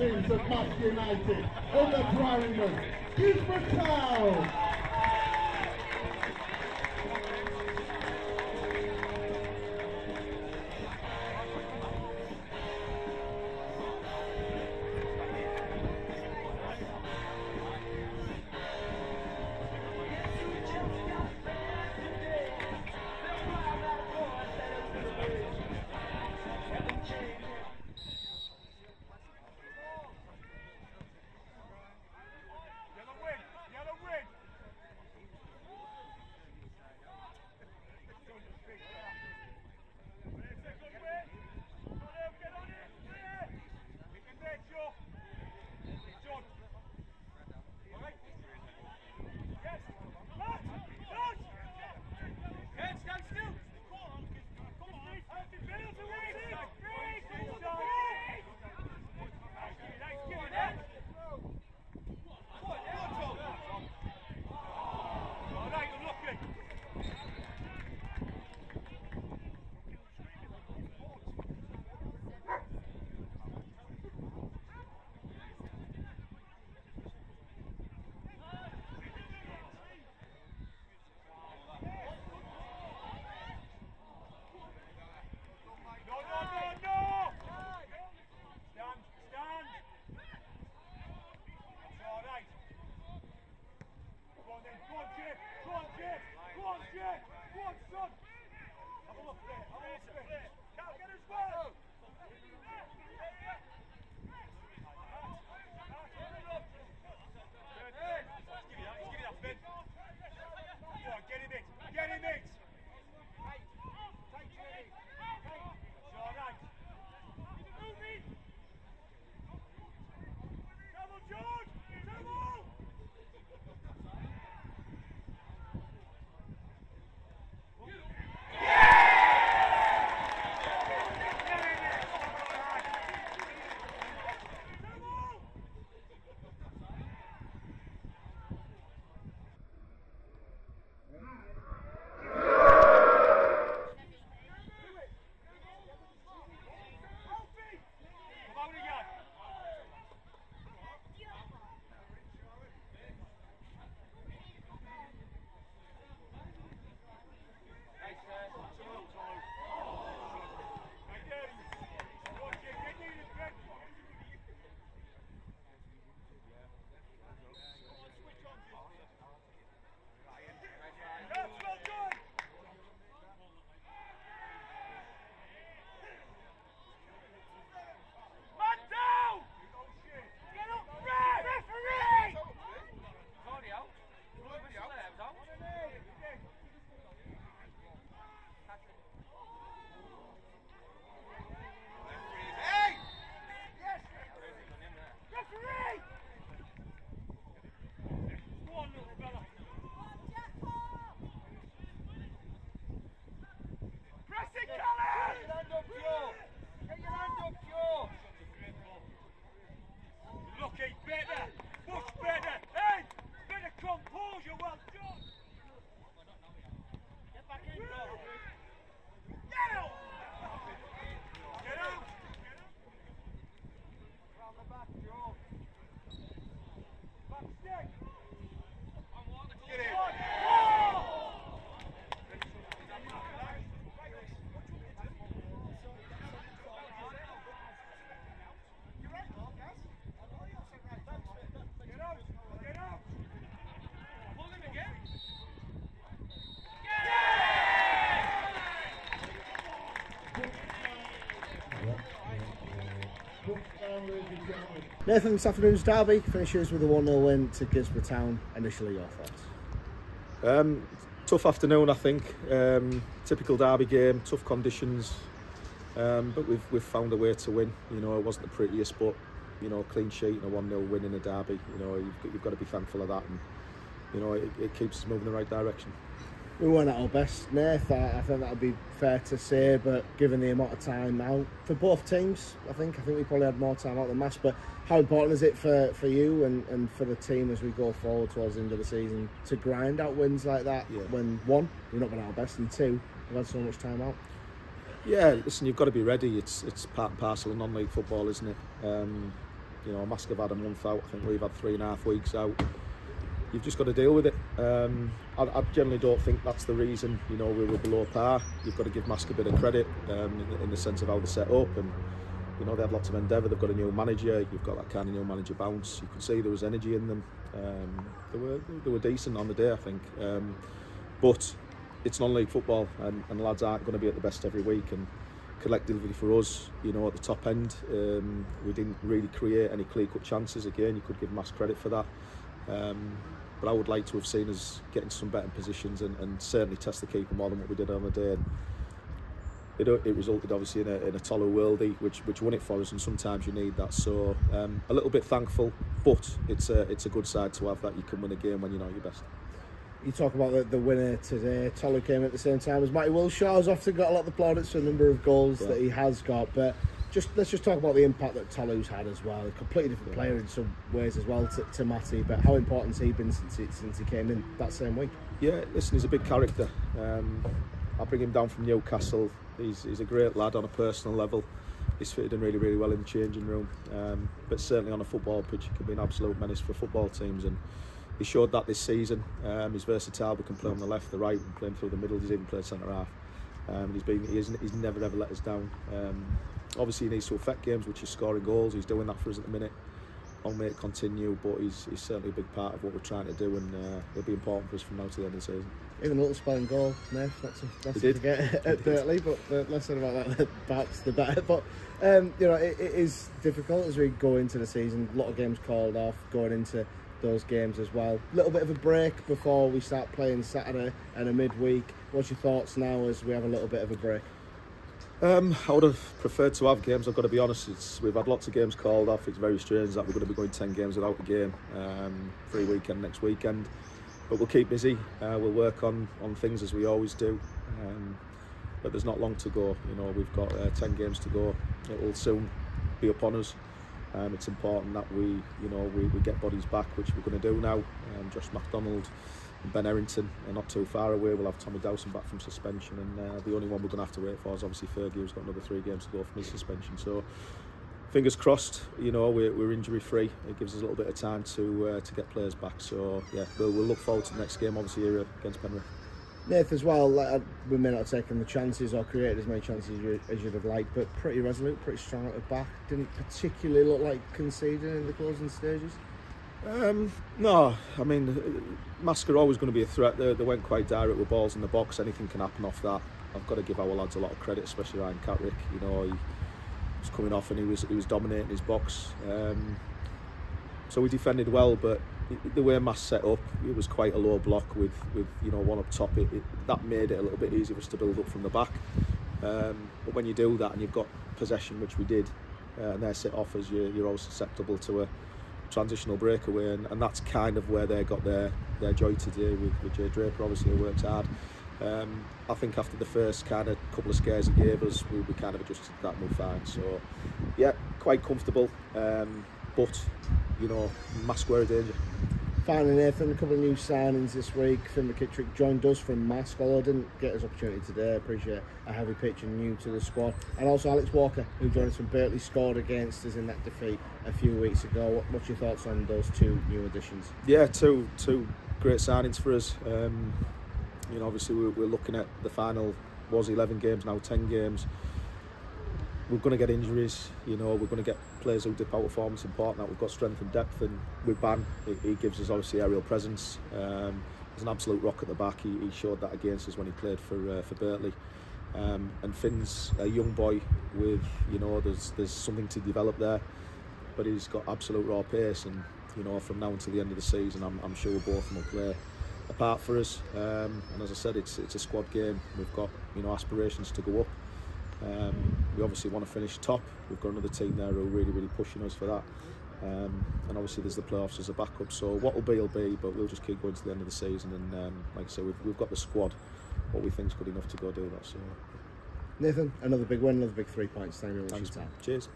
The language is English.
teams of Marske United under Dryman, Guisborough. Nathan, this afternoon's derby finishes with a 1-0 win to Guisborough Town. Initially, your thoughts? Tough afternoon, I think. Typical derby game, tough conditions, but we've found a way to win. You know, it wasn't the prettiest, but you know, clean sheet and a 1-0 win in a derby. You know, you've got to be thankful of that, and you know, it keeps us moving in the right direction. We weren't at our best, Nath. I think that would be fair to say, but given the amount of time out for both teams, I think we probably had more time out than Marske. But how important is it for you and for the team as we go forward towards the end of the season to grind out wins like that? Yeah. When one, we've not been at our best, and two, we've had so much time out. Yeah, listen, you've got to be ready. It's part and parcel of non-league football, isn't it? You know, Marske have had a month out. I think we've had 3.5 weeks out. You've just got to deal with it. I generally don't think that's the reason. You know, we were below par. You've got to give Marske a bit of credit in the sense of how they're set up, and you know, they had lots of endeavour. They've got a new manager. You've got that kind of new manager bounce. You could see there was energy in them. They were decent on the day, I think. But it's non-league football, and lads aren't going to be at the best every week. And collectively for us, you know, at the top end, we didn't really create any clear-cut chances. Again, you could give Marske credit for that. But I would like to have seen us get into some better positions and certainly test the keeper more than what we did on the day. And it resulted obviously in a Tolo worldie, which won it for us, and sometimes you need that. So a little bit thankful, but it's a good side to have, that you can win a game when you're not your best. You talk about the winner today. Tolo came at the same time as Matty Wilshaw's often got a lot of plaudits for the number of goals that he has got, but let's just talk about the impact that Tolo's had as well. A completely different player in some ways as well to Matty, but how important has he been since he came in that same week? Yeah, listen, he's a big character. I bring him down from Newcastle. He's a great lad on a personal level. He's fitted in really, really well in the changing room. But certainly on a football pitch, he can be an absolute menace for football teams, and he showed that this season. He's versatile. We can play on the left, the right, and play him through the middle. He's even played centre half. He's never ever let us down. Obviously, he needs to affect games, which is scoring goals. He's doing that for us at the minute. I'll make it continue, but he's certainly a big part of what we're trying to do, and it'll be important for us from now to the end of the season. Even a little spelling goal, Nev, that's to forget at Birtley, but the less said about that, perhaps the better. But you know, it is difficult as we go into the season. A lot of games called off, going into those games as well. A little bit of a break before we start playing Saturday and a midweek. What's your thoughts now as we have a little bit of a break? I would have preferred to have games, I've got to be honest. We've had lots of games called off. It's very strange that we're going to be going 10 games without a game. Free weekend next weekend. But we'll keep busy. We'll work on things as we always do. But there's not long to go. You know, we've got 10 games to go. It will soon be upon us. It's important that we get bodies back, which we're going to do now. Josh MacDonald and Ben Errington are not too far away. We'll have Tommy Dowson back from suspension, and the only one we're going to have to wait for is obviously Fergie, who's got another 3 games to go from his suspension. So fingers crossed, you know, we're injury free. It gives us a little bit of time to get players back. So yeah, we'll look forward to the next game, obviously here against Penrith. Nath, as well, we may not have taken the chances or created as many chances as you'd have liked, but pretty resolute, pretty strong at the back. Didn't particularly look like conceding in the closing stages. No, I mean, Marske are always going to be a threat. They went quite direct with balls in the box. Anything can happen off that. I've got to give our lads a lot of credit, especially Ryan Catrick. You know, he was coming off and he was dominating his box. So we defended well, but the way Marske set up, it was quite a low block with you know, one up top. That made it a little bit easier for us to build up from the back. But when you do that and you've got possession, which we did, and their set offers, you're always susceptible to a transitional breakaway, and that's kind of where they got their joy today with Jay Draper. Obviously, he worked hard. I think after the first kind of couple of scares he gave us, we kind of adjusted that and we're fine. So yeah, quite comfortable. But you know, Marske were a danger. Finally, Nathan, a couple of new signings this week. Finn McKittrick joined us from Marske, although didn't get his opportunity today. I appreciate a heavy pitch and new to the squad. And also Alex Walker, who joined us from Birtley, scored against us in that defeat a few weeks ago. What's your thoughts on those 2 new additions? Yeah, two great signings for us. You know, obviously we're looking at the final, was 11 games, now 10 games. We're going to get injuries, you know, we're going to get players who dip out of form. It's important that we've got strength and depth, and with Ban, he gives us obviously aerial presence. He's an absolute rock at the back. He showed that against us when he played for Birtley. And Finn's a young boy with, you know, there's something to develop there, but he's got absolute raw pace, and you know, from now until the end of the season, I'm sure both of them will play a part for us. And as I said, it's a squad game. We've got, you know, aspirations to go up. We obviously want to finish top. We've got another team there who are really, really pushing us for that. And obviously there's the playoffs as a backup. So what will be, but we'll just keep going to the end of the season. And like I say, we've got the squad, what we think is good enough to go do that. So Nathan, another big win, another big 3 points. Thank you very much for your time. Cheers.